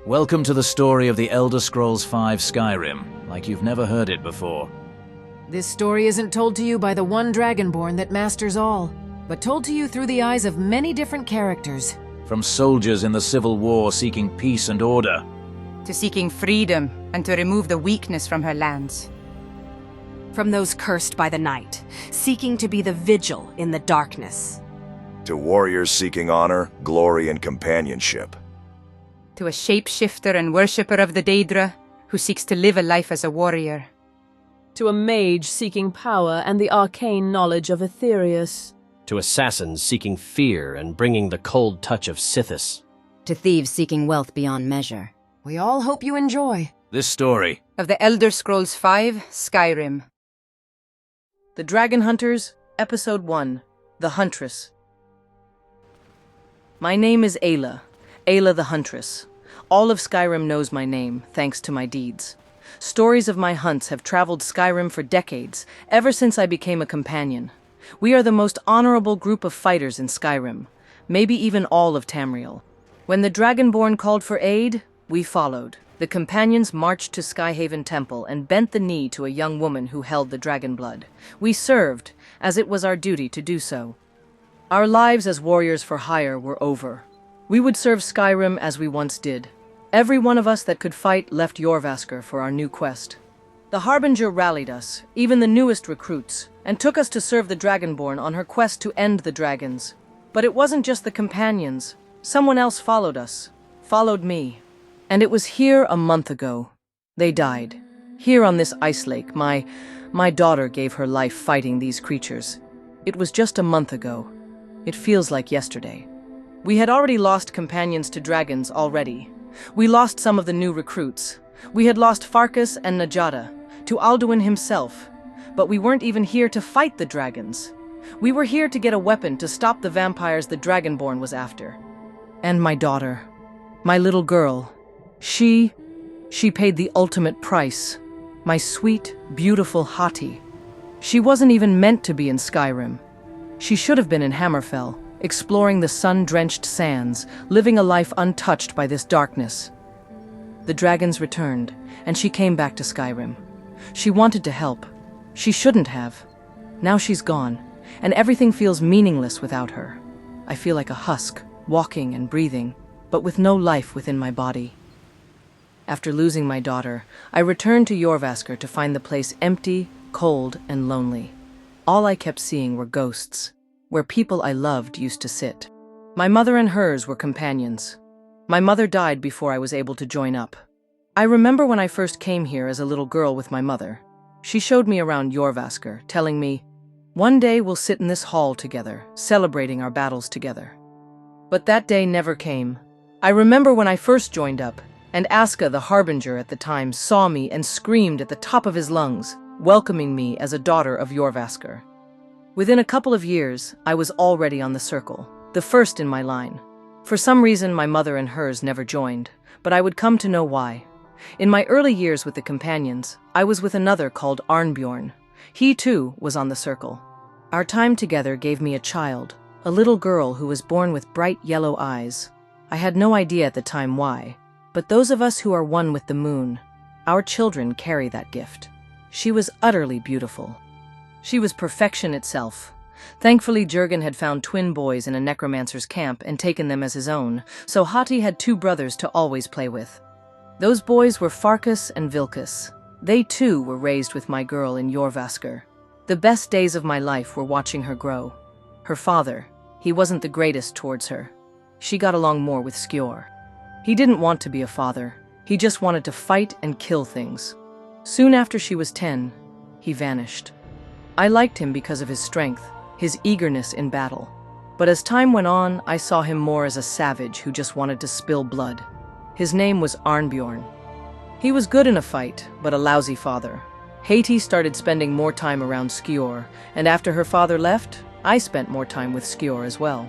Welcome to the story of the Elder Scrolls V Skyrim, like you've never heard it before. This story isn't told to you by the one Dragonborn that masters all, but told to you through the eyes of many different characters. From soldiers in the Civil War seeking peace and order, to seeking freedom and to remove the weakness from her lands. From those cursed by the night, seeking to be the vigil in the darkness. To warriors seeking honor, glory, and companionship. To a shapeshifter and worshipper of the Daedra who seeks to live a life as a warrior. To a mage seeking power and the arcane knowledge of Aetherius. To assassins seeking fear and bringing the cold touch of Sithis. To thieves seeking wealth beyond measure. We all hope you enjoy this story of the Elder Scrolls V Skyrim. The Dragon Hunters, Episode 1, The Huntress. My name is Aela the Huntress. All of Skyrim knows my name, thanks to my deeds. Stories of my hunts have traveled Skyrim for decades, ever since I became a companion. We are the most honorable group of fighters in Skyrim, maybe even all of Tamriel. When the Dragonborn called for aid, we followed. The companions marched to Skyhaven Temple and bent the knee to a young woman who held the dragon blood. We served, as it was our duty to do so. Our lives as warriors for hire were over. We would serve Skyrim as we once did. Every one of us that could fight left Jorrvaskr for our new quest. The Harbinger rallied us, even the newest recruits, and took us to serve the Dragonborn on her quest to end the dragons. But it wasn't just the companions. Someone else followed us, followed me. And it was here a month ago. They died. Here on this ice lake, my daughter gave her life fighting these creatures. It was just a month ago. It feels like yesterday. We had already lost companions to dragons already. We lost some of the new recruits. We had lost Farkas and Najada, to Alduin himself. But we weren't even here to fight the dragons. We were here to get a weapon to stop the vampires the Dragonborn was after. And my daughter, my little girl, she paid the ultimate price. My sweet, beautiful Hati. She wasn't even meant to be in Skyrim. She should have been in Hammerfell, exploring the sun-drenched sands, living a life untouched by this darkness. The dragons returned, and she came back to Skyrim. She wanted to help. She shouldn't have. Now she's gone, and everything feels meaningless without her. I feel like a husk, walking and breathing, but with no life within my body. After losing my daughter, I returned to Jorrvaskr to find the place empty, cold, and lonely. All I kept seeing were ghosts, where people I loved used to sit. My mother and hers were companions. My mother died before I was able to join up. I remember when I first came here as a little girl with my mother. She showed me around Jorrvaskr, telling me, "One day we'll sit in this hall together, celebrating our battles together." But that day never came. I remember when I first joined up, and Aska, the Harbinger at the time, saw me and screamed at the top of his lungs, welcoming me as a daughter of Jorrvaskr. Within a couple of years, I was already on the circle, the first in my line. For some reason, my mother and hers never joined, but I would come to know why. In my early years with the companions, I was with another called Arnbjorn. He, too, was on the circle. Our time together gave me a child, a little girl who was born with bright yellow eyes. I had no idea at the time why, but those of us who are one with the moon, our children carry that gift. She was utterly beautiful. She was perfection itself. Thankfully, Jurgen had found twin boys in a necromancer's camp and taken them as his own, so Hati had two brothers to always play with. Those boys were Farkas and Vilkas. They too were raised with my girl in Jorrvaskr. The best days of my life were watching her grow. Her father, he wasn't the greatest towards her. She got along more with Skjor. He didn't want to be a father. He just wanted to fight and kill things. Soon after she was 10, he vanished. I liked him because of his strength, his eagerness in battle. But as time went on, I saw him more as a savage who just wanted to spill blood. His name was Arnbjorn. He was good in a fight, but a lousy father. Hati started spending more time around Skjor, and after her father left, I spent more time with Skjor as well.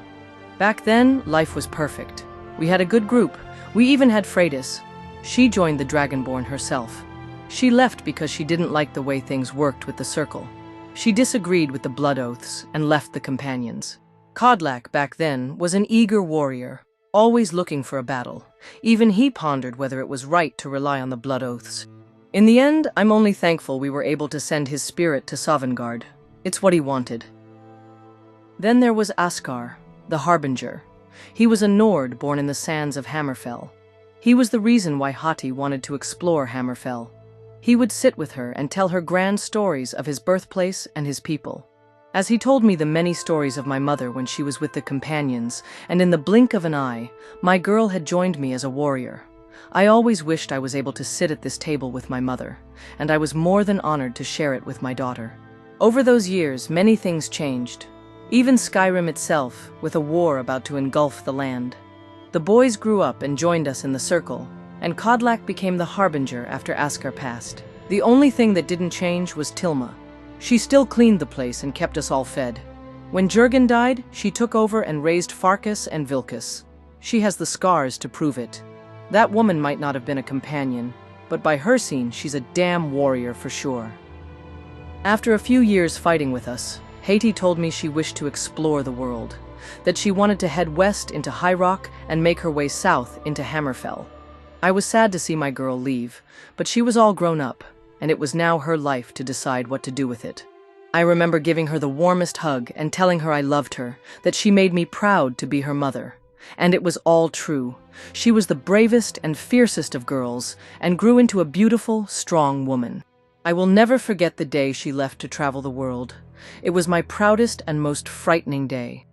Back then, life was perfect. We had a good group. We even had Freydis. She joined the Dragonborn herself. She left because she didn't like the way things worked with the Circle. She disagreed with the blood oaths and left the companions. Kodlak, back then, was an eager warrior. always looking for a battle. Even he pondered whether it was right to rely on the blood oaths. In the end, I'm only thankful we were able to send his spirit to Sovngarde. It's what he wanted. Then there was Askar, the Harbinger. He was a Nord born in the sands of Hammerfell. He was the reason why Hati wanted to explore Hammerfell. He would sit with her and tell her grand stories of his birthplace and his people. As he told me the many stories of my mother when she was with the companions, and in the blink of an eye, my girl had joined me as a warrior. I always wished I was able to sit at this table with my mother, and I was more than honored to share it with my daughter. Over those years, many things changed. Even Skyrim itself, with a war about to engulf the land. The boys grew up and joined us in the circle, and Kodlak became the Harbinger after Askar passed. The only thing that didn't change was Tilma. She still cleaned the place and kept us all fed. When Jurgen died, she took over and raised Farkas and Vilkas. She has the scars to prove it. That woman might not have been a companion, but by her scene, she's a damn warrior for sure. After a few years fighting with us, Hati told me she wished to explore the world, that she wanted to head west into High Rock and make her way south into Hammerfell. I was sad to see my girl leave, but she was all grown up, and it was now her life to decide what to do with it. I remember giving her the warmest hug and telling her I loved her, that she made me proud to be her mother. And it was all true. She was the bravest and fiercest of girls, and grew into a beautiful, strong woman. I will never forget the day she left to travel the world. It was my proudest and most frightening day.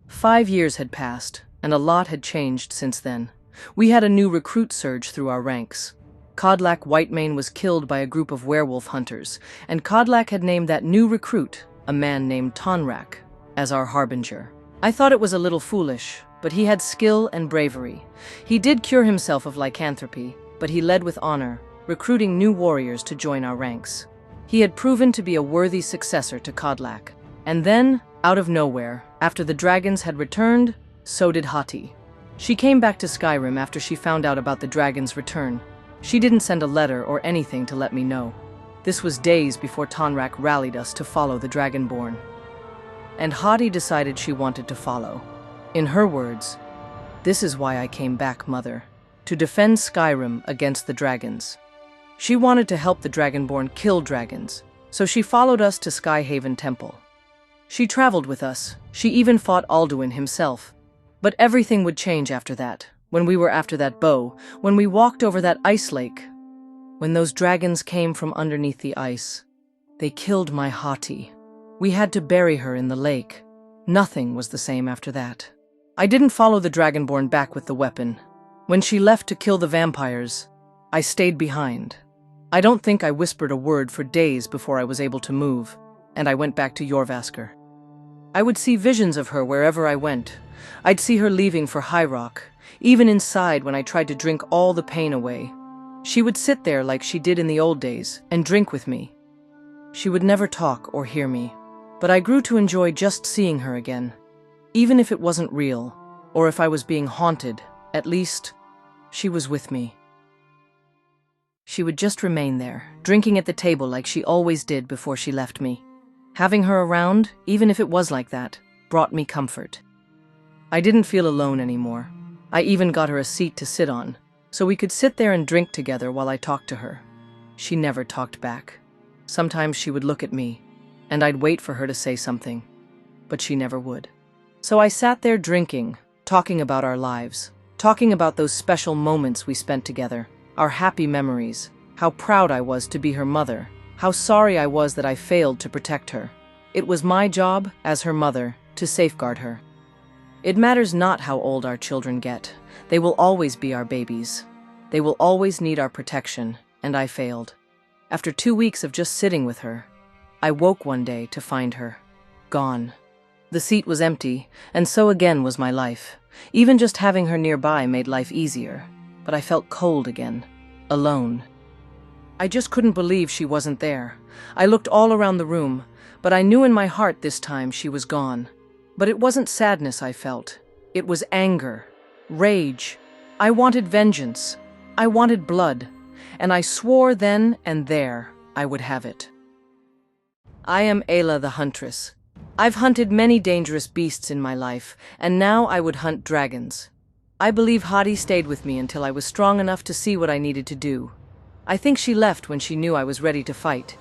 5 years had passed, and a lot had changed since then. We had a new recruit surge through our ranks. Kodlak Whitemane was killed by a group of werewolf hunters, and Kodlak had named that new recruit, a man named Tonrak, as our harbinger. I thought it was a little foolish, but he had skill and bravery. He did cure himself of lycanthropy, but he led with honor, recruiting new warriors to join our ranks. He had proven to be a worthy successor to Kodlak. And then, out of nowhere, after the dragons had returned, so did Hati. She came back to Skyrim after she found out about the dragon's return. She didn't send a letter or anything to let me know. This was days before Tonrak rallied us to follow the Dragonborn. And Hati decided she wanted to follow. In her words, "This is why I came back, Mother, to defend Skyrim against the dragons." She wanted to help the Dragonborn kill dragons, so she followed us to Skyhaven Temple. She traveled with us. She even fought Alduin himself. But everything would change after that, when we were after that bow, when we walked over that ice lake. When those dragons came from underneath the ice, they killed my Hati. We had to bury her in the lake. Nothing was the same after that. I didn't follow the Dragonborn back with the weapon. When she left to kill the vampires, I stayed behind. I don't think I whispered a word for days before I was able to move, and I went back to Jorvaskr. I would see visions of her wherever I went. I'd see her leaving for High Rock, even inside when I tried to drink all the pain away. She would sit there like she did in the old days and drink with me. She would never talk or hear me, but I grew to enjoy just seeing her again. Even if it wasn't real, or if I was being haunted, at least she was with me. She would just remain there, drinking at the table like she always did before she left me. Having her around, even if it was like that, brought me comfort. I didn't feel alone anymore. I even got her a seat to sit on, so we could sit there and drink together while I talked to her. She never talked back. Sometimes she would look at me, and I'd wait for her to say something, but she never would. So I sat there drinking, talking about our lives, talking about those special moments we spent together, our happy memories, how proud I was to be her mother, how sorry I was that I failed to protect her. It was my job, as her mother, to safeguard her. It matters not how old our children get. They will always be our babies. They will always need our protection, and I failed. After 2 weeks of just sitting with her, I woke one day to find her gone. The seat was empty, and so again was my life. Even just having her nearby made life easier, but I felt cold again, alone. I just couldn't believe she wasn't there. I looked all around the room, but I knew in my heart this time she was gone. But it wasn't sadness I felt. It was anger, rage. I wanted vengeance. I wanted blood, and I swore then and there I would have it. I am Aela the Huntress. I've hunted many dangerous beasts in my life, and now I would hunt dragons. I believe Hadi stayed with me until I was strong enough to see what I needed to do. I think she left when she knew I was ready to fight.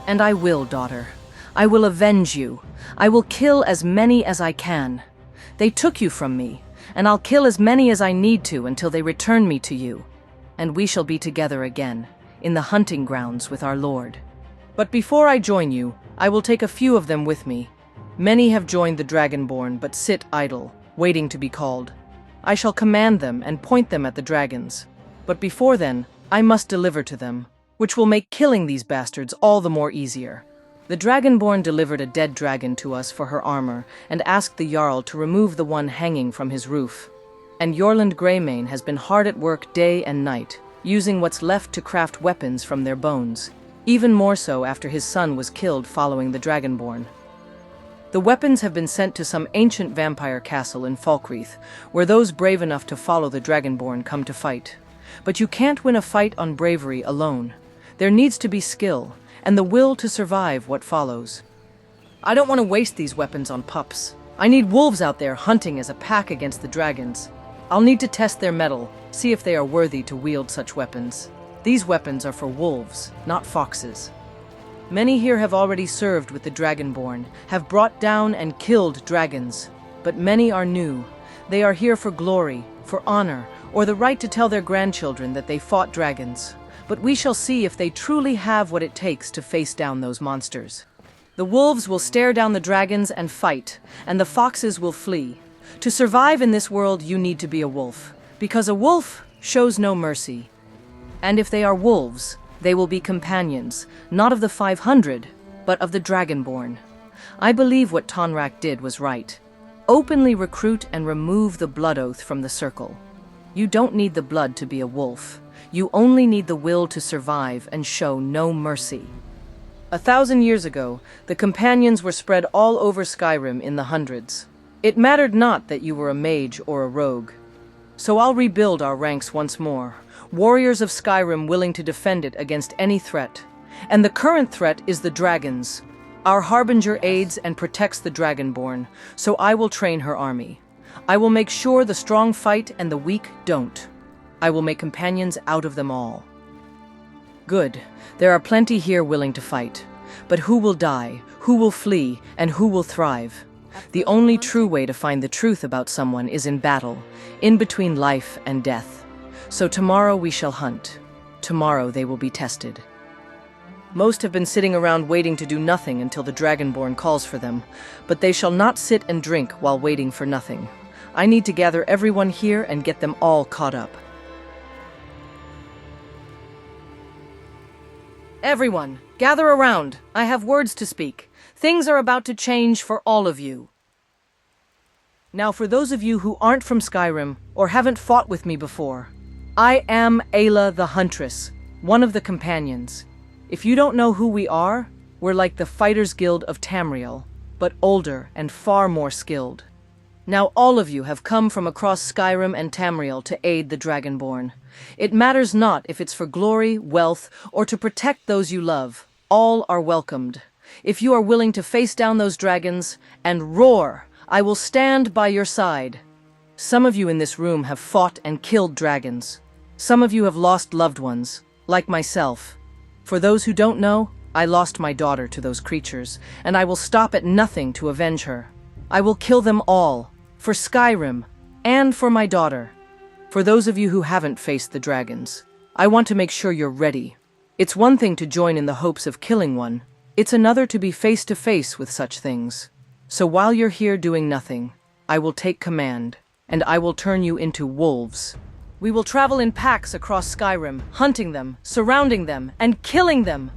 And I will, daughter. I will avenge you. I will kill as many as I can. They took you from me, and I'll kill as many as I need to until they return me to you. And we shall be together again, in the hunting grounds with our Lord. But before I join you, I will take a few of them with me. Many have joined the Dragonborn, but sit idle, waiting to be called. I shall command them and point them at the dragons. But before then, I must deliver to them, which will make killing these bastards all the more easier. The Dragonborn delivered a dead dragon to us for her armor and asked the Jarl to remove the one hanging from his roof. And Jorland Greymane has been hard at work day and night, using what's left to craft weapons from their bones, even more so after his son was killed following the Dragonborn. The weapons have been sent to some ancient vampire castle in Falkreath, where those brave enough to follow the Dragonborn come to fight. But you can't win a fight on bravery alone. There needs to be skill, and the will to survive what follows. I don't want to waste these weapons on pups. I need wolves out there hunting as a pack against the dragons. I'll need to test their mettle, see if they are worthy to wield such weapons. These weapons are for wolves, not foxes. Many here have already served with the Dragonborn, have brought down and killed dragons. But many are new. They are here for glory, for honor, or the right to tell their grandchildren that they fought dragons. But we shall see if they truly have what it takes to face down those monsters. The wolves will stare down the dragons and fight, and the foxes will flee. To survive in this world, you need to be a wolf, because a wolf shows no mercy. And if they are wolves, they will be companions, not of the 500, but of the Dragonborn. I believe what Tonrak did was right. Openly recruit and remove the blood oath from the circle. You don't need the blood to be a wolf. You only need the will to survive and show no mercy. 1,000 years ago, the companions were spread all over Skyrim in the hundreds. It mattered not that you were a mage or a rogue. So I'll rebuild our ranks once more. Warriors of Skyrim willing to defend it against any threat. And the current threat is the dragons. Our Harbinger aids and protects the Dragonborn, so I will train her army. I will make sure the strong fight and the weak don't. I will make companions out of them all. Good. There are plenty here willing to fight. But who will die, who will flee, and who will thrive? The only true way to find the truth about someone is in battle, in between life and death. So tomorrow we shall hunt. Tomorrow they will be tested. Most have been sitting around waiting to do nothing until the Dragonborn calls for them, but they shall not sit and drink while waiting for nothing. I need to gather everyone here and get them all caught up. Everyone, gather around. I have words to speak. Things are about to change for all of you. Now, for those of you who aren't from Skyrim or haven't fought with me before, I am Aela the Huntress, one of the companions. If you don't know who we are, we're like the Fighters Guild of Tamriel, but older and far more skilled. Now all of you have come from across Skyrim and Tamriel to aid the Dragonborn. It matters not if it's for glory, wealth, or to protect those you love. All are welcomed. If you are willing to face down those dragons and roar, I will stand by your side. Some of you in this room have fought and killed dragons. Some of you have lost loved ones, like myself. For those who don't know, I lost my daughter to those creatures, and I will stop at nothing to avenge her. I will kill them all, for Skyrim, and for my daughter. For those of you who haven't faced the dragons, I want to make sure you're ready. It's one thing to join in the hopes of killing one. It's another to be face to face with such things. So while you're here doing nothing, I will take command, and I will turn you into wolves. We will travel in packs across Skyrim, hunting them, surrounding them, and killing them.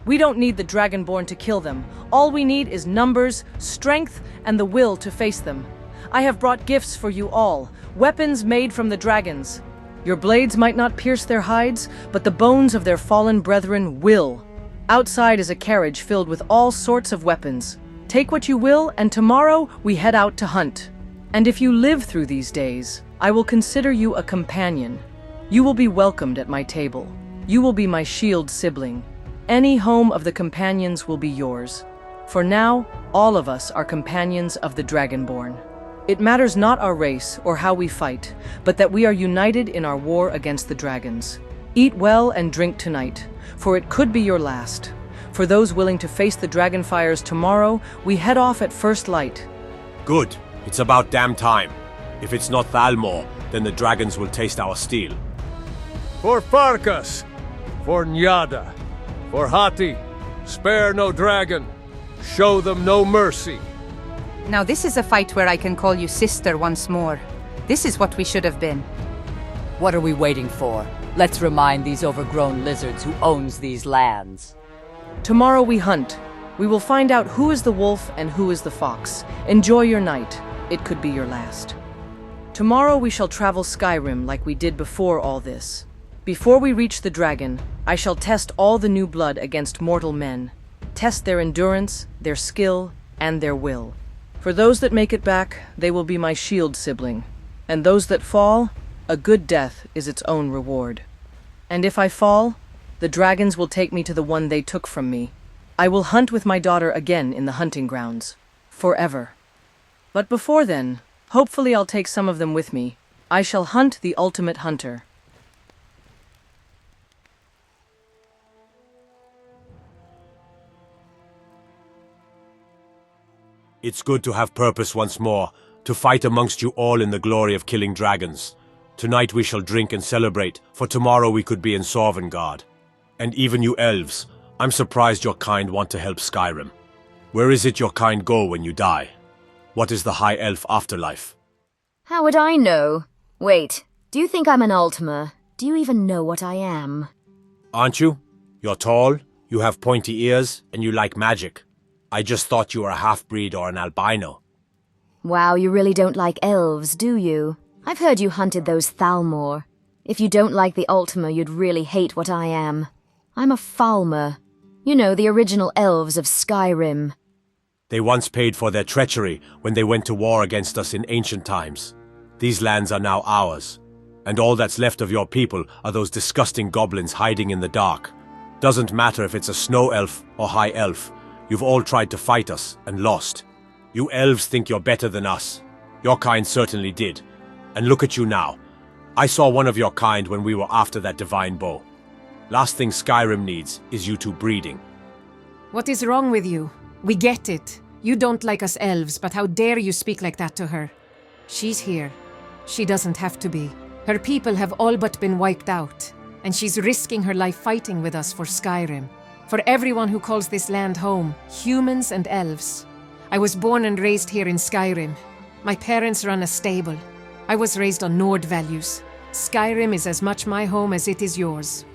We don't need the Dragonborn to kill them. All we need is numbers, strength, and the will to face them. I have brought gifts for you all, weapons made from the dragons. Your blades might not pierce their hides, but the bones of their fallen brethren will. Outside is a carriage filled with all sorts of weapons. Take what you will, and tomorrow we head out to hunt. And if you live through these days, I will consider you a companion. You will be welcomed at my table. You will be my shield sibling. Any home of the companions will be yours. For now, all of us are companions of the Dragonborn. It matters not our race or how we fight, but that we are united in our war against the dragons. Eat well and drink tonight, for it could be your last. For those willing to face the dragonfires tomorrow, we head off at first light. Good. It's about damn time. If it's not Thalmor, then the dragons will taste our steel. For Farkas, for Njada, for Hati, spare no dragon, show them no mercy. Now this is a fight where I can call you sister once more. This is what we should have been. What are we waiting for? Let's remind these overgrown lizards who owns these lands. Tomorrow we hunt. We will find out who is the wolf and who is the fox. Enjoy your night. It could be your last. Tomorrow we shall travel Skyrim like we did before all this. Before we reach the dragon, I shall test all the new blood against mortal men. Test their endurance, their skill, and their will. For those that make it back, they will be my shield sibling. And those that fall, a good death is its own reward. And if I fall, the dragons will take me to the one they took from me. I will hunt with my daughter again in the hunting grounds. Forever. But before then, hopefully I'll take some of them with me. I shall hunt the ultimate hunter. It's good to have purpose once more, to fight amongst you all in the glory of killing dragons. Tonight we shall drink and celebrate, for tomorrow we could be in Sovngarde. And even you elves, I'm surprised your kind want to help Skyrim. Where is it your kind go when you die? What is the High Elf afterlife? How would I know? Wait, do you think I'm an Ultima? Do you even know what I am? Aren't you? You're tall, you have pointy ears, and you like magic. I just thought you were a half-breed or an albino. Wow, you really don't like elves, do you? I've heard you hunted those Thalmor. If you don't like the Ultima, you'd really hate what I am. I'm a Falmer. You know, the original elves of Skyrim. They once paid for their treachery when they went to war against us in ancient times. These lands are now ours. And all that's left of your people are those disgusting goblins hiding in the dark. Doesn't matter if it's a snow elf or high elf. You've all tried to fight us and lost. You elves think you're better than us. Your kind certainly did. And look at you now. I saw one of your kind when we were after that divine bow. Last thing Skyrim needs is you two breeding. What is wrong with you? We get it. You don't like us elves, but how dare you speak like that to her? She's here. She doesn't have to be. Her people have all but been wiped out, and she's risking her life fighting with us for Skyrim. For everyone who calls this land home, humans and elves. I was born and raised here in Skyrim. My parents run a stable. I was raised on Nord values. Skyrim is as much my home as it is yours.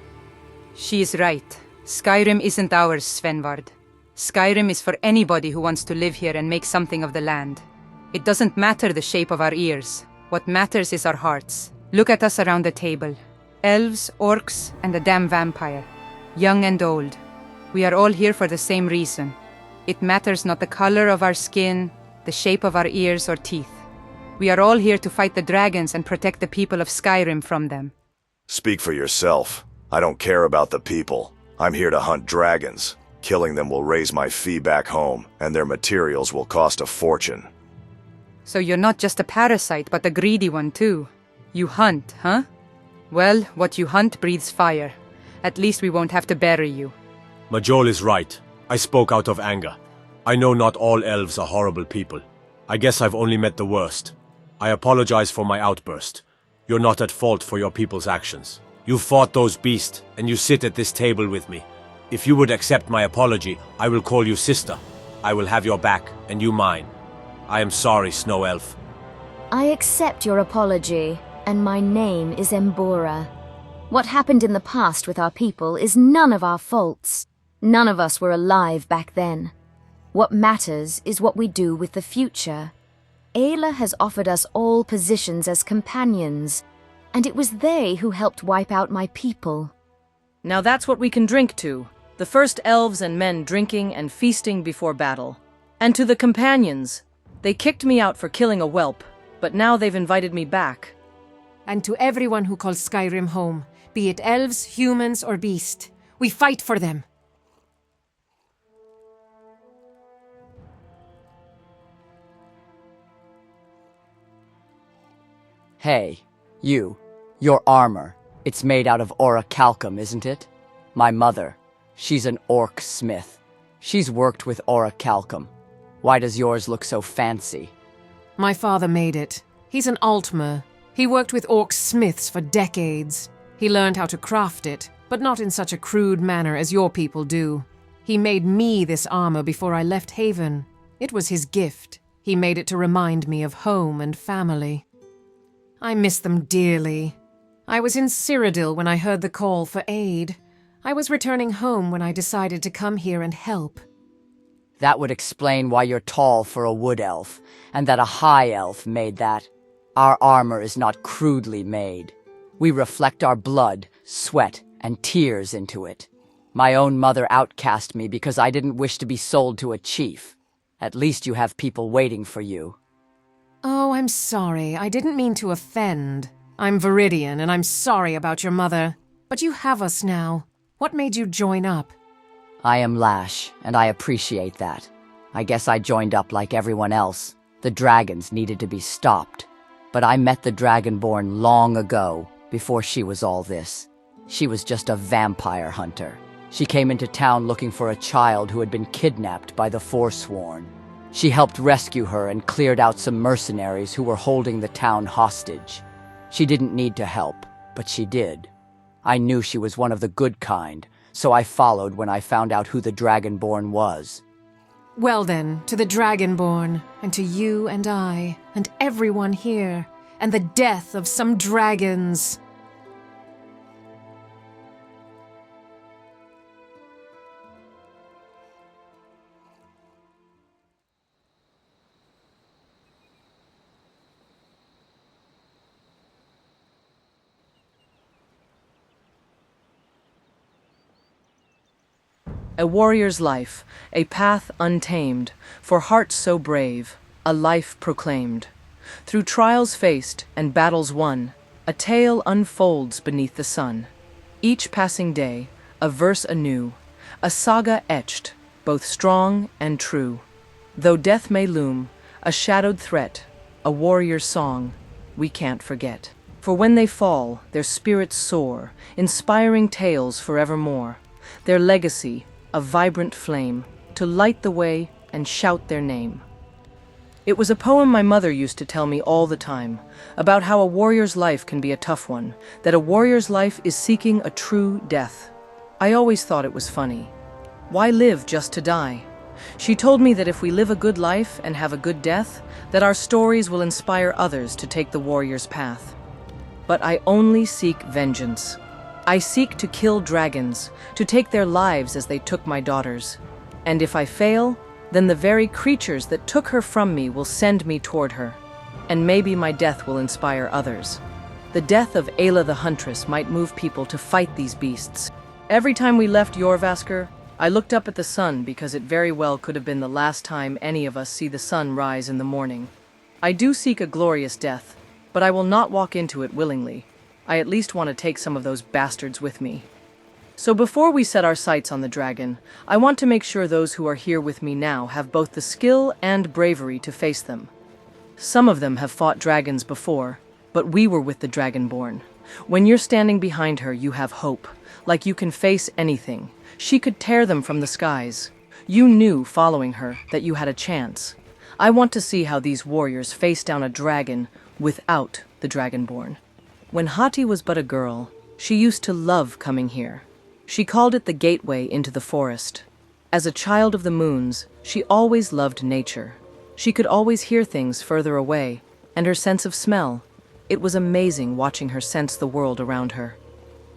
She is right. Skyrim isn't ours, Svenvard. Skyrim is for anybody who wants to live here and make something of the land. It doesn't matter the shape of our ears. What matters is our hearts. Look at us around the table. Elves, orcs, and a damn vampire. Young and old. We are all here for the same reason. It matters not the color of our skin, the shape of our ears or teeth. We are all here to fight the dragons and protect the people of Skyrim from them. Speak for yourself. I don't care about the people. I'm here to hunt dragons. Killing them will raise my fee back home, and their materials will cost a fortune. So you're not just a parasite, but a greedy one too. You hunt, huh? Well, what you hunt breathes fire. At least we won't have to bury you. Majol is right. I spoke out of anger. I know not all elves are horrible people. I guess I've only met the worst. I apologize for my outburst. You're not at fault for your people's actions. You fought those beasts, and you sit at this table with me. If you would accept my apology, I will call you sister. I will have your back, and you mine. I am sorry, Snow Elf. I accept your apology, and my name is Embora. What happened in the past with our people is none of our faults. None of us were alive back then. What matters is what we do with the future. Aela has offered us all positions as companions, and it was they who helped wipe out my people. Now that's what we can drink to. The first elves and men drinking and feasting before battle. And to the companions. They kicked me out for killing a whelp, but now they've invited me back. And to everyone who calls Skyrim home, be it elves, humans, or beast, we fight for them. Hey, you. Your armor. It's made out of orichalcum, isn't it? My mother. She's an orc smith. She's worked with orichalcum. Why does yours look so fancy? My father made it. He's an altmer. He worked with orc smiths for decades. He learned how to craft it, but not in such a crude manner as your people do. He made me this armor before I left Haven. It was his gift. He made it to remind me of home and family. I miss them dearly. I was in Cyrodiil when I heard the call for aid. I was returning home when I decided to come here and help. That would explain why you're tall for a wood elf, and that a high elf made that. Our armor is not crudely made. We reflect our blood, sweat, and tears into it. My own mother outcast me because I didn't wish to be sold to a chief. At least you have people waiting for you. Oh, I'm sorry. I didn't mean to offend. I'm Viridian, and I'm sorry about your mother. But you have us now. What made you join up? I am Lash, and I appreciate that. I guess I joined up like everyone else. The dragons needed to be stopped. But I met the Dragonborn long ago, before she was all this. She was just a vampire hunter. She came into town looking for a child who had been kidnapped by the Forsworn. She helped rescue her and cleared out some mercenaries who were holding the town hostage. She didn't need to help, but she did. I knew she was one of the good kind, so I followed when I found out who the Dragonborn was. Well then, to the Dragonborn, and to you and I, and everyone here, and the death of some dragons. A warrior's life, a path untamed, for hearts so brave, a life proclaimed. Through trials faced and battles won, a tale unfolds beneath the sun. Each passing day, a verse anew, a saga etched, both strong and true. Though death may loom, a shadowed threat, a warrior's song, we can't forget. For when they fall, their spirits soar, inspiring tales forevermore. Their legacy, a vibrant flame, to light the way and shout their name. It was a poem my mother used to tell me all the time, about how a warrior's life can be a tough one, that a warrior's life is seeking a true death. I always thought it was funny. Why live just to die? She told me that if we live a good life and have a good death, that our stories will inspire others to take the warrior's path. But I only seek vengeance. I seek to kill dragons, to take their lives as they took my daughters. And if I fail, then the very creatures that took her from me will send me toward her. And maybe my death will inspire others. The death of Aela the Huntress might move people to fight these beasts. Every time we left Jorrvaskr, I looked up at the sun because it very well could have been the last time any of us see the sun rise in the morning. I do seek a glorious death, but I will not walk into it willingly. I at least want to take some of those bastards with me. So before we set our sights on the dragon, I want to make sure those who are here with me now have both the skill and bravery to face them. Some of them have fought dragons before, but we were with the Dragonborn. When you're standing behind her, you have hope, like you can face anything. She could tear them from the skies. You knew, following her, that you had a chance. I want to see how these warriors face down a dragon without the Dragonborn. When Hati was but a girl, she used to love coming here. She called it the gateway into the forest. As a child of the moons, she always loved nature. She could always hear things further away, and her sense of smell. It was amazing watching her sense the world around her.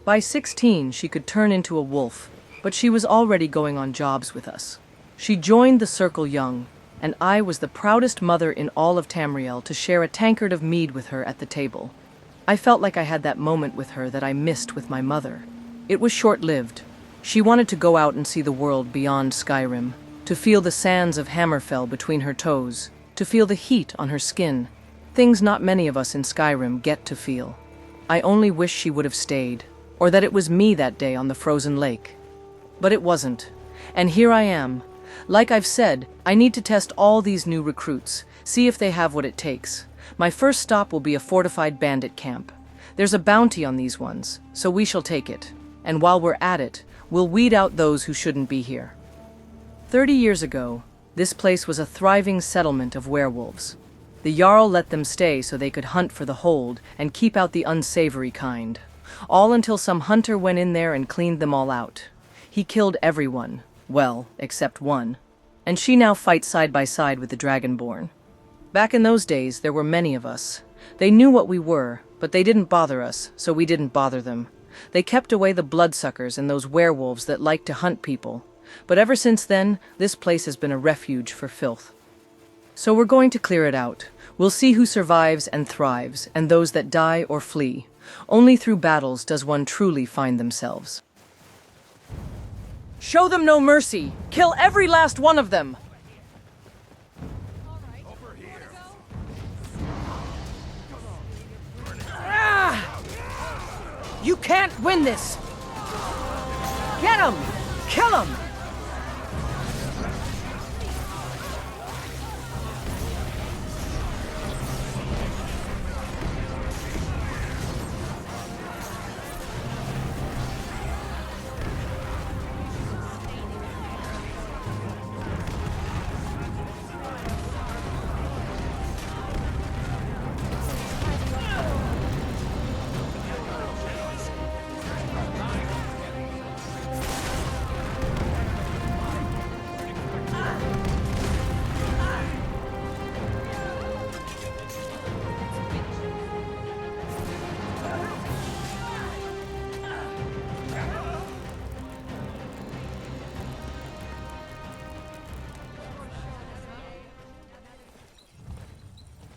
By 16, she could turn into a wolf, but she was already going on jobs with us. She joined the circle young, and I was the proudest mother in all of Tamriel to share a tankard of mead with her at the table. I felt like I had that moment with her that I missed with my mother. It was short-lived. She wanted to go out and see the world beyond Skyrim, to feel the sands of Hammerfell between her toes, to feel the heat on her skin, things not many of us in Skyrim get to feel. I only wish she would have stayed, or that it was me that day on the frozen lake. But it wasn't, and here I am. Like I've said, I need to test all these new recruits, see if they have what it takes. My first stop will be a fortified bandit camp. There's a bounty on these ones, so we shall take it. And while we're at it, we'll weed out those who shouldn't be here. 30 years ago, this place was a thriving settlement of werewolves. The Jarl let them stay so they could hunt for the hold and keep out the unsavory kind. All until some hunter went in there and cleaned them all out. He killed everyone, well, except one. And she now fights side by side with the Dragonborn. Back in those days, there were many of us. They knew what we were, but they didn't bother us, so we didn't bother them. They kept away the bloodsuckers and those werewolves that liked to hunt people. But ever since then, this place has been a refuge for filth. So we're going to clear it out. We'll see who survives and thrives, and those that die or flee. Only through battles does one truly find themselves. Show them no mercy! Kill every last one of them! You can't win this! Get him! Kill him!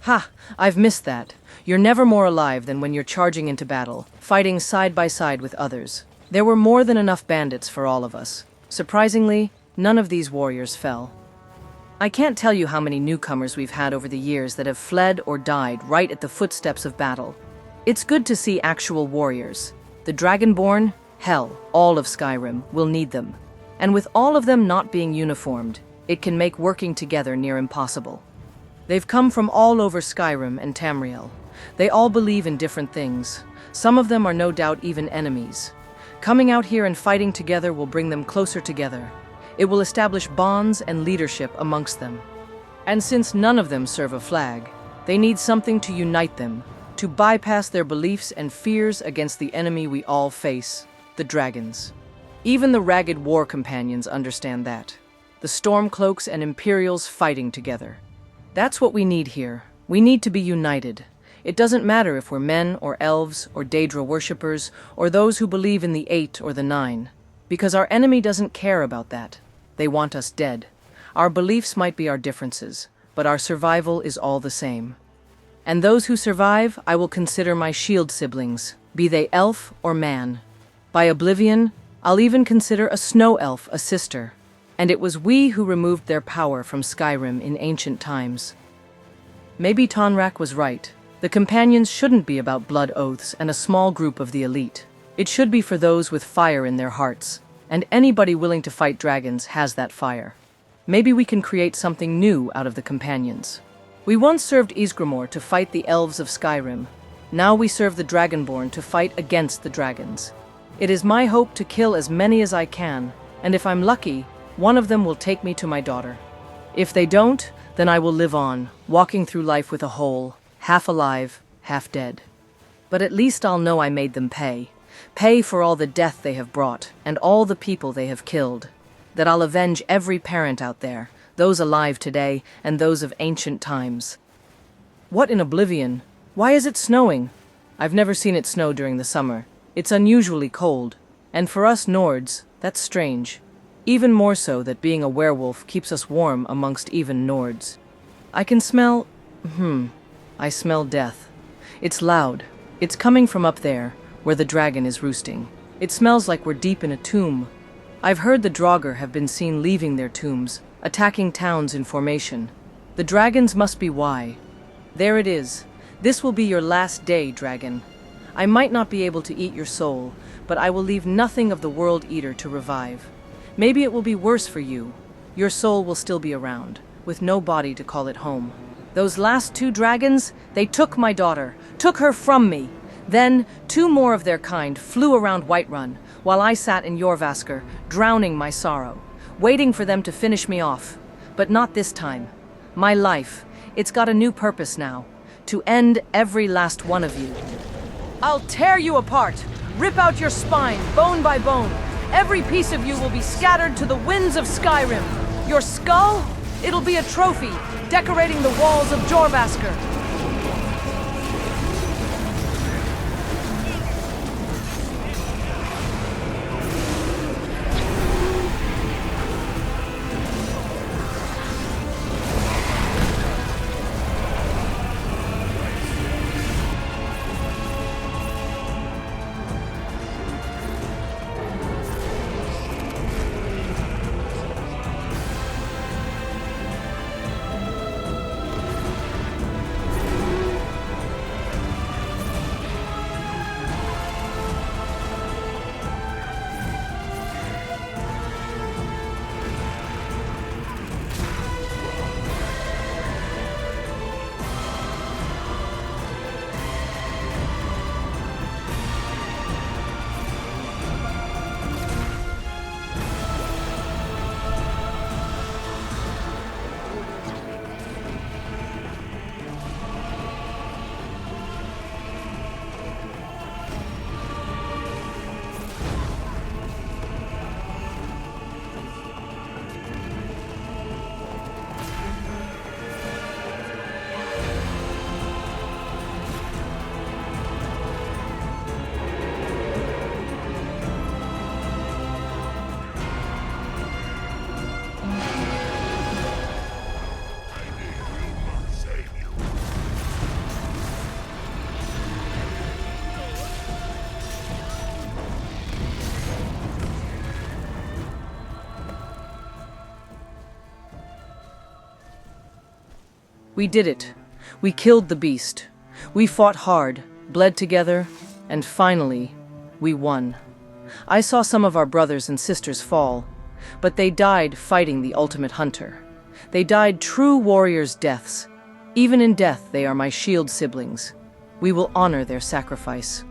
Ha! I've missed that. You're never more alive than when you're charging into battle, fighting side by side with others. There were more than enough bandits for all of us. Surprisingly, none of these warriors fell. I can't tell you how many newcomers we've had over the years that have fled or died right at the footsteps of battle. It's good to see actual warriors. The Dragonborn, hell, all of Skyrim, will need them. And with all of them not being uniformed, it can make working together near impossible. They've come from all over Skyrim and Tamriel. They all believe in different things. Some of them are no doubt even enemies. Coming out here and fighting together will bring them closer together. It will establish bonds and leadership amongst them. And since none of them serve a flag, they need something to unite them, to bypass their beliefs and fears against the enemy we all face, the dragons. Even the ragged war companions understand that. The Stormcloaks and Imperials fighting together. That's what we need here. We need to be united. It doesn't matter if we're men or elves or Daedra worshippers or those who believe in the 8 or the 9. Because our enemy doesn't care about that. They want us dead. Our beliefs might be our differences, but our survival is all the same. And those who survive, I will consider my shield siblings, be they elf or man. By oblivion, I'll even consider a snow elf a sister. And it was we who removed their power from Skyrim in ancient times. Maybe Tonrak was right. The companions shouldn't be about blood oaths and a small group of the elite. It should be for those with fire in their hearts, and anybody willing to fight dragons has that fire. Maybe we can create something new out of the companions. We once served Ysgramor to fight the elves of Skyrim. Now we serve the Dragonborn to fight against the dragons. It is my hope to kill as many as I can, and if I'm lucky, one of them will take me to my daughter. If they don't, then I will live on, walking through life with a hole, half alive, half dead. But at least I'll know I made them pay. Pay for all the death they have brought, and all the people they have killed. That I'll avenge every parent out there, those alive today, and those of ancient times. What in oblivion? Why is it snowing? I've never seen it snow during the summer. It's unusually cold. And for us Nords, that's strange. Even more so that being a werewolf keeps us warm amongst even Nords. I can smell... I smell death. It's loud. It's coming from up there, where the dragon is roosting. It smells like we're deep in a tomb. I've heard the Draugr have been seen leaving their tombs, attacking towns in formation. The dragons must be why. There it is. This will be your last day, dragon. I might not be able to eat your soul, but I will leave nothing of the World Eater to revive. Maybe it will be worse for you. Your soul will still be around, with no body to call it home. Those last 2 dragons, they took my daughter, took her from me. Then, 2 more of their kind flew around Whiterun, while I sat in Jorvaskr, drowning my sorrow, waiting for them to finish me off. But not this time. My life, it's got a new purpose now, to end every last one of you. I'll tear you apart, rip out your spine, bone by bone. Every piece of you will be scattered to the winds of Skyrim. Your skull, it'll be a trophy, decorating the walls of Jorvaskr. We did it. We killed the beast. We fought hard, bled together, and finally, we won. I saw some of our brothers and sisters fall, but they died fighting the ultimate hunter. They died true warriors' deaths. Even in death, they are my shield siblings. We will honor their sacrifice.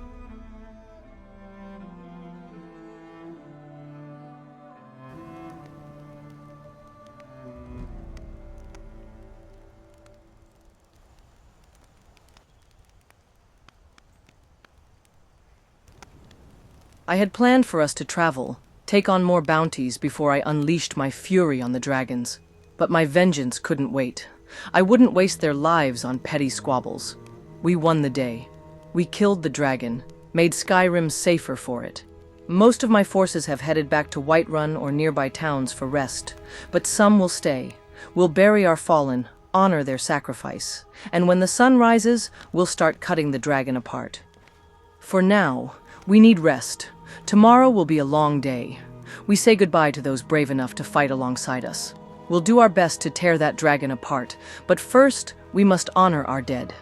I had planned for us to travel, take on more bounties before I unleashed my fury on the dragons. But my vengeance couldn't wait. I wouldn't waste their lives on petty squabbles. We won the day. We killed the dragon, made Skyrim safer for it. Most of my forces have headed back to Whiterun or nearby towns for rest, but some will stay. We'll bury our fallen, honor their sacrifice, and when the sun rises, we'll start cutting the dragon apart. For now, we need rest. Tomorrow will be a long day. We say goodbye to those brave enough to fight alongside us. We'll do our best to tear that dragon apart, but first, we must honor our dead.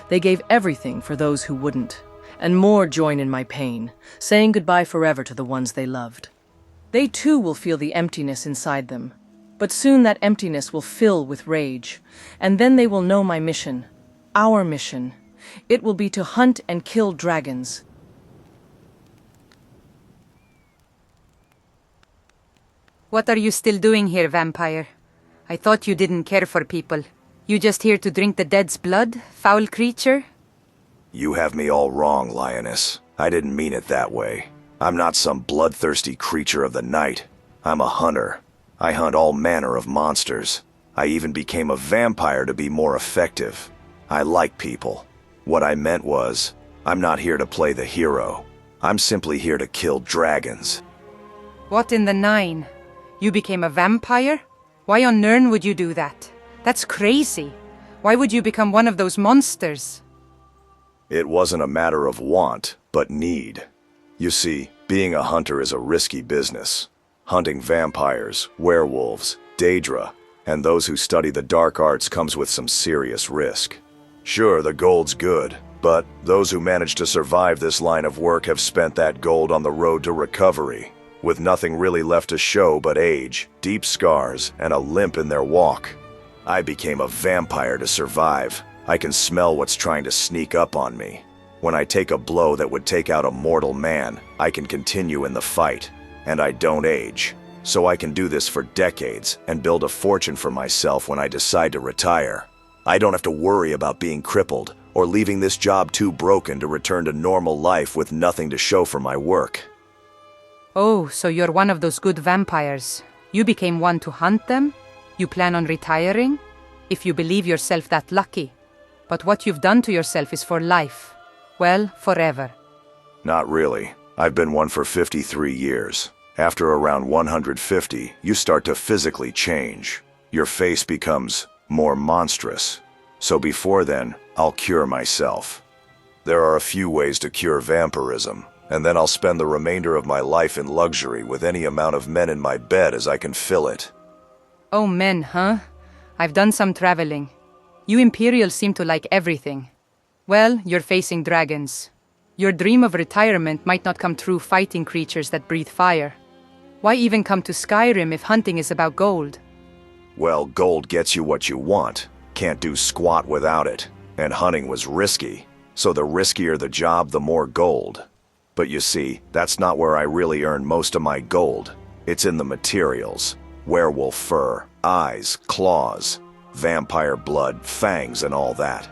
They gave everything for those who wouldn't, and more join in my pain, saying goodbye forever to the ones they loved. They too will feel the emptiness inside them, but soon that emptiness will fill with rage, and then they will know my mission, our mission. It will be to hunt and kill dragons. What are you still doing here, vampire? I thought you didn't care for people. You just here to drink the dead's blood, foul creature? You have me all wrong, Lioness. I didn't mean it that way. I'm not some bloodthirsty creature of the night. I'm a hunter. I hunt all manner of monsters. I even became a vampire to be more effective. I like people. What I meant was, I'm not here to play the hero. I'm simply here to kill dragons. What in the nine? You became a vampire? Why on earth would you do that? That's crazy. Why would you become one of those monsters? It wasn't a matter of want, but need. You see, being a hunter is a risky business. Hunting vampires, werewolves, Daedra, and those who study the dark arts comes with some serious risk. Sure, the gold's good, but those who manage to survive this line of work have spent that gold on the road to recovery, with nothing really left to show but age, deep scars, and a limp in their walk. I became a vampire to survive. I can smell what's trying to sneak up on me. When I take a blow that would take out a mortal man, I can continue in the fight. And I don't age. So I can do this for decades and build a fortune for myself when I decide to retire. I don't have to worry about being crippled or leaving this job too broken to return to normal life with nothing to show for my work. Oh, so you're one of those good vampires. You became one to hunt them? You plan on retiring? If you believe yourself that lucky. But what you've done to yourself is for life. Well, forever. Not really. I've been one for 53 years. After around 150, you start to physically change. Your face becomes more monstrous. So before then, I'll cure myself. There are a few ways to cure vampirism, and then I'll spend the remainder of my life in luxury with any amount of men in my bed as I can fill it. Oh, men, huh? I've done some traveling. You Imperials seem to like everything. Well, you're facing dragons. Your dream of retirement might not come true fighting creatures that breathe fire. Why even come to Skyrim if hunting is about gold? Well, gold gets you what you want. Can't do squat without it. And hunting was risky. So the riskier the job, the more gold. But you see, that's not where I really earn most of my gold. It's in the materials. Werewolf fur, eyes, claws, vampire blood, fangs, and all that.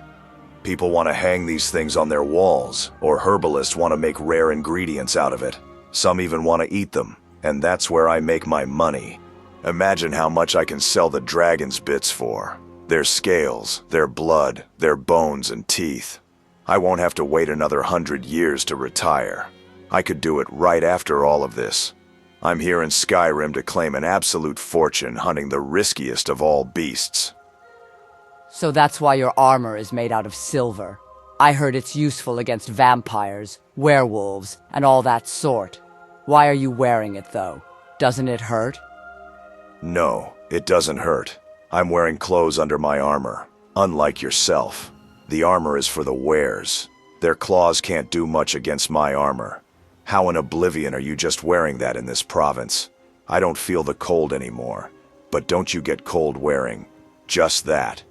People want to hang these things on their walls, or herbalists want to make rare ingredients out of it. Some even want to eat them, and that's where I make my money. Imagine how much I can sell the dragon's bits for. Their scales, their blood, their bones and teeth. I won't have to wait another 100 years to retire. I could do it right after all of this. I'm here in Skyrim to claim an absolute fortune hunting the riskiest of all beasts. So that's why your armor is made out of silver. I heard it's useful against vampires, werewolves, and all that sort. Why are you wearing it, though? Doesn't it hurt? No, it doesn't hurt. I'm wearing clothes under my armor, unlike yourself. The armor is for the wearers. Their claws can't do much against my armor. How in oblivion are you just wearing that in this province? I don't feel the cold anymore. But don't you get cold wearing just that.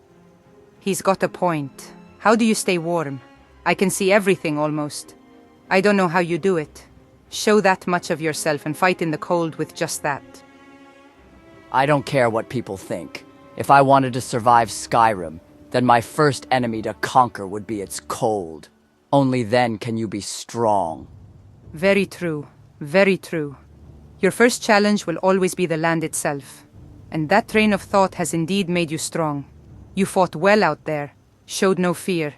He's got a point. How do you stay warm? I can see everything almost. I don't know how you do it. Show that much of yourself and fight in the cold with just that. I don't care what people think. If I wanted to survive Skyrim, then my first enemy to conquer would be its cold. Only then can you be strong. Very true. Very true. Your first challenge will always be the land itself. And that train of thought has indeed made you strong. You fought well out there, showed no fear.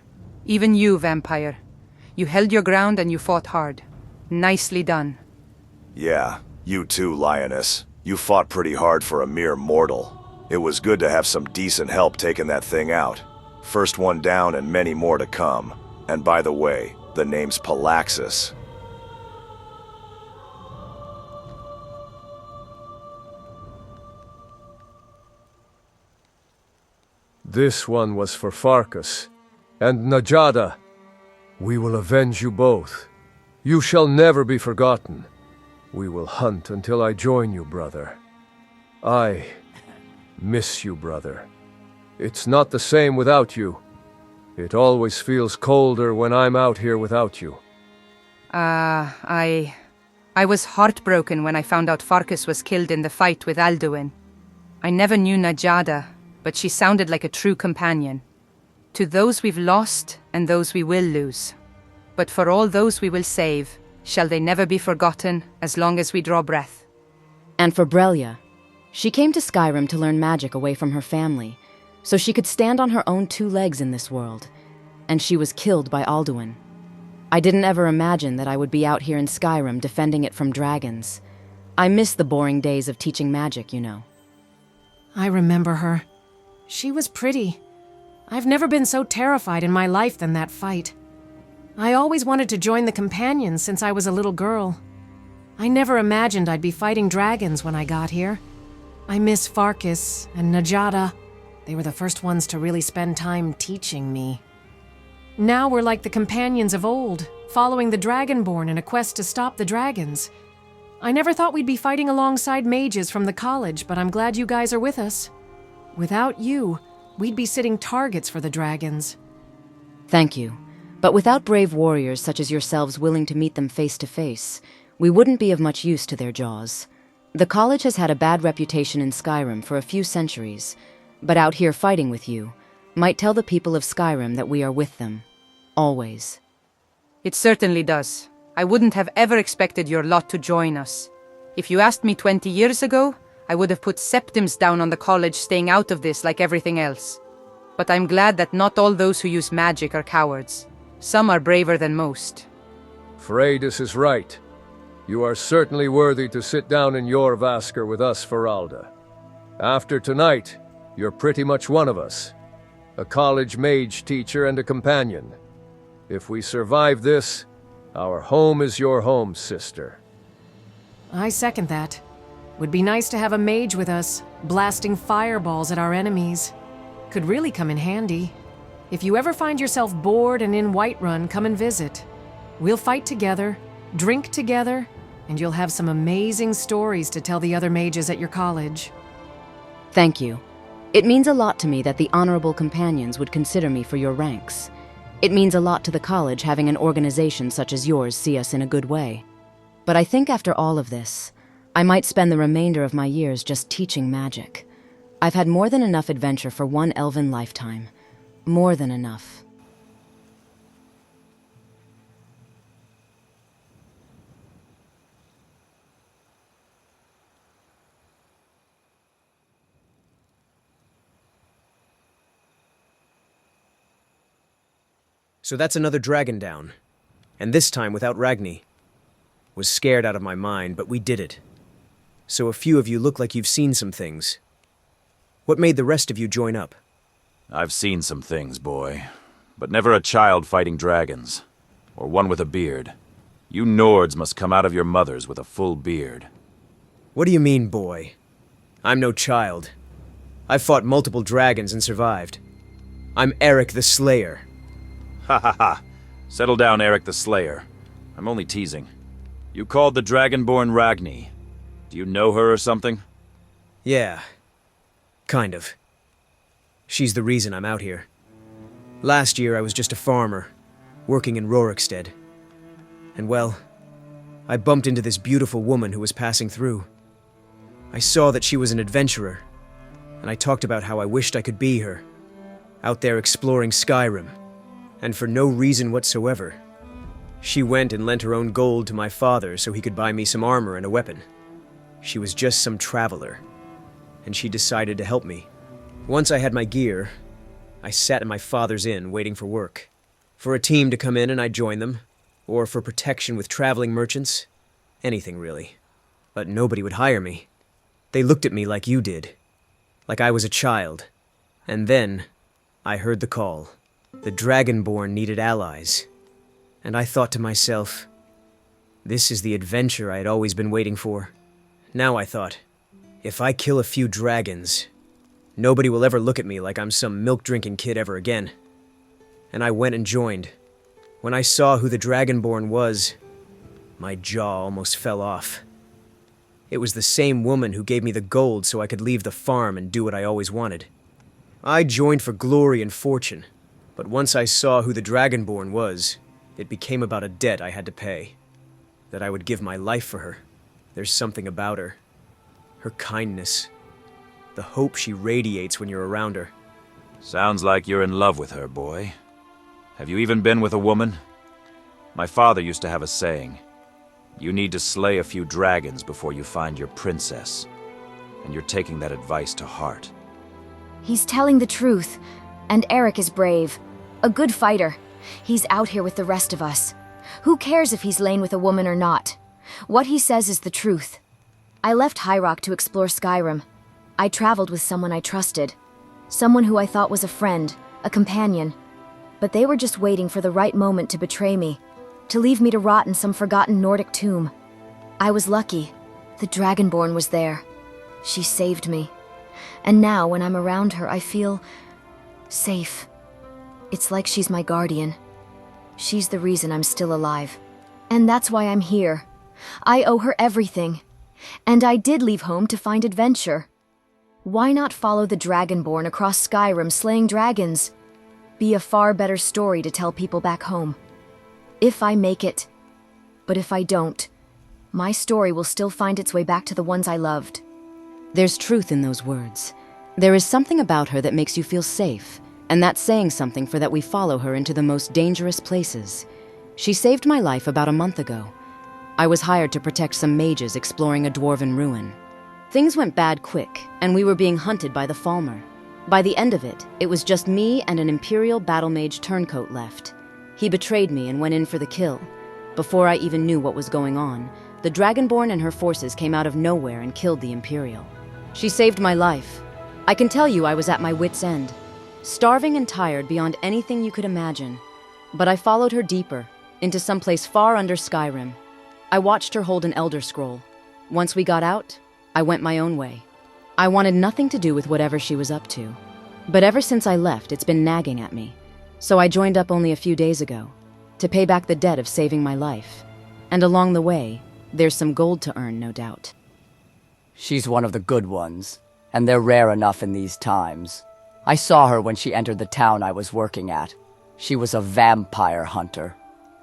Even you, vampire. You held your ground and you fought hard. Nicely done. Yeah, you too, Lioness. You fought pretty hard for a mere mortal. It was good to have some decent help taking that thing out. First one down and many more to come. And by the way, the name's Palaxis. This one was for Farkas. And Najada. We will avenge you both. You shall never be forgotten. We will hunt until I join you, brother. I miss you, brother. It's not the same without you. It always feels colder when I'm out here without you. I was heartbroken when I found out Farkas was killed in the fight with Alduin. I never knew Najada, but she sounded like a true companion. To those we've lost and those we will lose. But for all those we will save, shall they never be forgotten as long as we draw breath. And for Brelia, she came to Skyrim to learn magic away from her family, so she could stand on her own two legs in this world, and she was killed by Alduin. I didn't ever imagine that I would be out here in Skyrim defending it from dragons. I miss the boring days of teaching magic, you know. I remember her. She was pretty. I've never been so terrified in my life than that fight. I always wanted to join the companions since I was a little girl. I never imagined I'd be fighting dragons when I got here. I miss Farkas and Najada. They were the first ones to really spend time teaching me. Now we're like the companions of old, following the Dragonborn in a quest to stop the dragons. I never thought we'd be fighting alongside mages from the college, but I'm glad you guys are with us. Without you, we'd be sitting targets for the dragons. Thank you. But without brave warriors such as yourselves willing to meet them face to face, we wouldn't be of much use to their jaws. The college has had a bad reputation in Skyrim for a few centuries, but out here fighting with you might tell the people of Skyrim that we are with them. Always. It certainly does. I wouldn't have ever expected your lot to join us. If you asked me 20 years ago, I would have put septims down on the college staying out of this like everything else. But I'm glad that not all those who use magic are cowards. Some are braver than most. Freydis is right. You are certainly worthy to sit down in your Vasker with us, Feralda. After tonight, you're pretty much one of us. A college mage teacher and a companion. If we survive this, our home is your home, sister. I second that. Would be nice to have a mage with us, blasting fireballs at our enemies. Could really come in handy. If you ever find yourself bored and in Whiterun, come and visit. We'll fight together, drink together, and you'll have some amazing stories to tell the other mages at your college. Thank you. It means a lot to me that the honorable companions would consider me for your ranks. It means a lot to the college having an organization such as yours see us in a good way. But I think after all of this, I might spend the remainder of my years just teaching magic. I've had more than enough adventure for one elven lifetime. More than enough. So that's another dragon down. And this time without Ragni. Was scared out of my mind, but we did it. So a few of you look like you've seen some things. What made the rest of you join up? I've seen some things, boy. But never a child fighting dragons. Or one with a beard. You Nords must come out of your mothers with a full beard. What do you mean, boy? I'm no child. I've fought multiple dragons and survived. I'm Eric the Slayer. Ha ha ha. Settle down, Eric the Slayer. I'm only teasing. You called the Dragonborn Ragni. Do you know her or something? Yeah. Kind of. She's the reason I'm out here. Last year I was just a farmer, working in Rorikstead. And well, I bumped into this beautiful woman who was passing through. I saw that she was an adventurer, and I talked about how I wished I could be her, out there exploring Skyrim, and for no reason whatsoever. She went and lent her own gold to my father so he could buy me some armor and a weapon. She was just some traveler, and she decided to help me. Once I had my gear, I sat in my father's inn waiting for work. For a team to come in and I'd join them, or for protection with traveling merchants, anything really. But nobody would hire me. They looked at me like you did, like I was a child. And then, I heard the call. The Dragonborn needed allies. And I thought to myself, this is the adventure I had always been waiting for. Now I thought, if I kill a few dragons, nobody will ever look at me like I'm some milk-drinking kid ever again. And I went and joined. When I saw who the Dragonborn was, my jaw almost fell off. It was the same woman who gave me the gold so I could leave the farm and do what I always wanted. I joined for glory and fortune, but once I saw who the Dragonborn was, it became about a debt I had to pay. That I would give my life for her. There's something about her. Her kindness. The hope she radiates when you're around her. Sounds like you're in love with her, boy. Have you even been with a woman? My father used to have a saying. You need to slay a few dragons before you find your princess. And you're taking that advice to heart. He's telling the truth. And Eric is brave. A good fighter. He's out here with the rest of us. Who cares if he's lain with a woman or not? What he says is the truth. I left High Rock to explore Skyrim. I traveled with someone I trusted. Someone who I thought was a friend, a companion. But they were just waiting for the right moment to betray me. To leave me to rot in some forgotten Nordic tomb. I was lucky. The Dragonborn was there. She saved me. And now, when I'm around her, I feel safe. It's like she's my guardian. She's the reason I'm still alive. And that's why I'm here. I owe her everything. And I did leave home to find adventure. Why not follow the Dragonborn across Skyrim slaying dragons? Be a far better story to tell people back home. If I make it. But if I don't, my story will still find its way back to the ones I loved. There's truth in those words. There is something about her that makes you feel safe, and that's saying something for that we follow her into the most dangerous places. She saved my life about a month ago. I was hired to protect some mages exploring a dwarven ruin. Things went bad quick, and we were being hunted by the Falmer. By the end of it, it was just me and an Imperial battle mage turncoat left. He betrayed me and went in for the kill. Before I even knew what was going on, the Dragonborn and her forces came out of nowhere and killed the Imperial. She saved my life. I can tell you I was at my wit's end, starving and tired beyond anything you could imagine. But I followed her deeper, into some place far under Skyrim. I watched her hold an Elder Scroll. Once we got out, I went my own way. I wanted nothing to do with whatever she was up to. But ever since I left, it's been nagging at me. So I joined up only a few days ago, to pay back the debt of saving my life. And along the way, there's some gold to earn, no doubt. She's one of the good ones, and they're rare enough in these times. I saw her when she entered the town I was working at. She was a vampire hunter.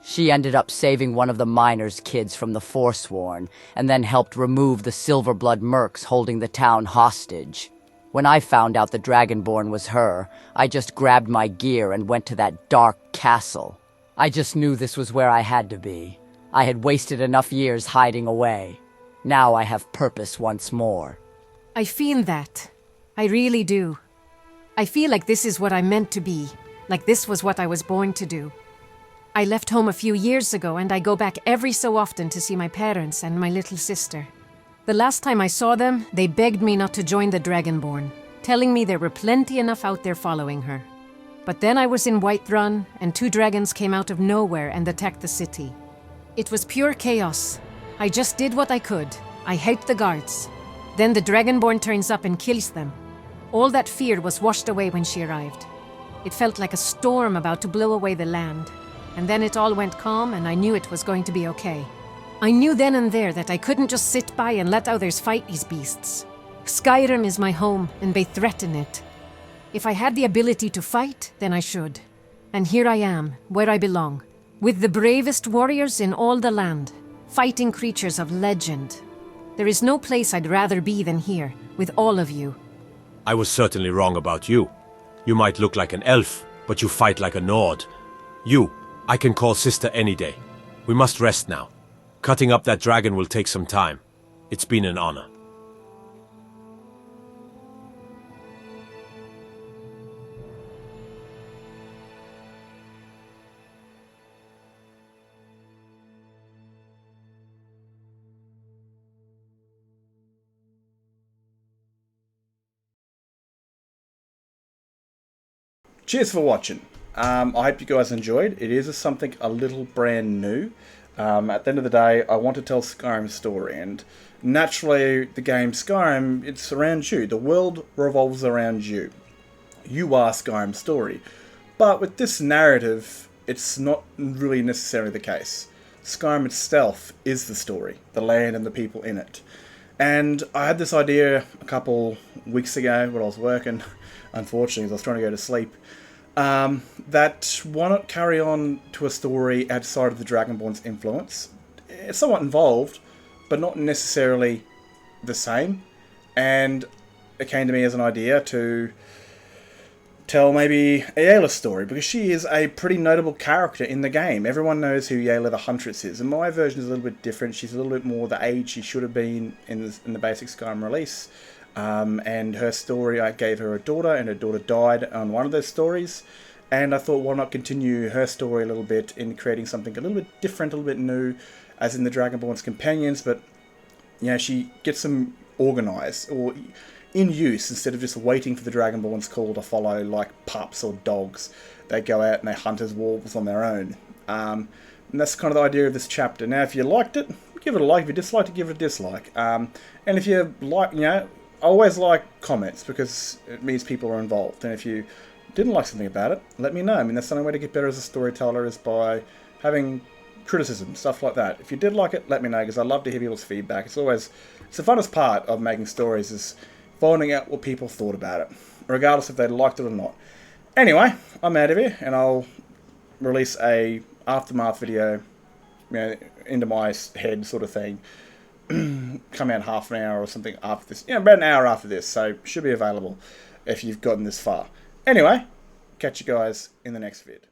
She ended up saving one of the miners' kids from the Forsworn, and then helped remove the Silverblood mercs holding the town hostage. When I found out the Dragonborn was her, I just grabbed my gear and went to that dark castle. I just knew this was where I had to be. I had wasted enough years hiding away. Now I have purpose once more. I feel that. I really do. I feel like this is what I meant to be, like this was what I was born to do. I left home a few years ago, and I go back every so often to see my parents and my little sister. The last time I saw them, they begged me not to join the Dragonborn, telling me there were plenty enough out there following her. But then I was in Whiterun, and 2 dragons came out of nowhere and attacked the city. It was pure chaos. I just did what I could. I helped the guards. Then the Dragonborn turns up and kills them. All that fear was washed away when she arrived. It felt like a storm about to blow away the land. And then it all went calm, and I knew it was going to be okay. I knew then and there that I couldn't just sit by and let others fight these beasts. Skyrim is my home, and they threaten it. If I had the ability to fight, then I should. And here I am, where I belong, with the bravest warriors in all the land, fighting creatures of legend. There is no place I'd rather be than here, with all of you. I was certainly wrong about you. You might look like an elf, but you fight like a Nord. I can call sister any day. We must rest now. Cutting up that dragon will take some time. It's been an honor. Cheers for watching. I hope you guys enjoyed. It is something a little brand new. At the end of the day, I want to tell Skyrim's story, and naturally, the game Skyrim, it's around you. The world revolves around you. You are Skyrim's story. But with this narrative, it's not really necessarily the case. Skyrim itself is the story, the land and the people in it. And I had this idea a couple weeks ago when I was working, unfortunately, as I was trying to go to sleep. That why not carry on to a story outside of the Dragonborn's influence? It's somewhat involved, but not necessarily the same. And it came to me as an idea to tell maybe Aela's story, because she is a pretty notable character in the game. Everyone knows who Aela the Huntress is, and my version is a little bit different. She's a little bit more the age she should have been in the basic Skyrim release. And her story, I gave her a daughter, and her daughter died on one of those stories. And I thought, why not continue her story a little bit in creating something a little bit different, a little bit new, as in the Dragonborn's companions, but, you know, she gets them organised, or in use, instead of just waiting for the Dragonborn's call to follow like pups or dogs. They go out and they hunt as wolves on their own. And that's kind of the idea of this chapter. Now, if you liked it, give it a like. If you disliked it, give it a dislike. And if you like, you know, I always like comments, because it means people are involved. And if you didn't like something about it, let me know. I mean, that's the only way to get better as a storyteller, is by having criticism, stuff like that. If you did like it, let me know, because I love to hear people's feedback. It's the funnest part of making stories, is finding out what people thought about it, regardless if they liked it or not. Anyway, I'm out of here, and I'll release a aftermath video, you know, into my head sort of thing. Come out half an hour or something after this. You know, about an hour after this, so should be available if you've gotten this far. Anyway, catch you guys in the next vid.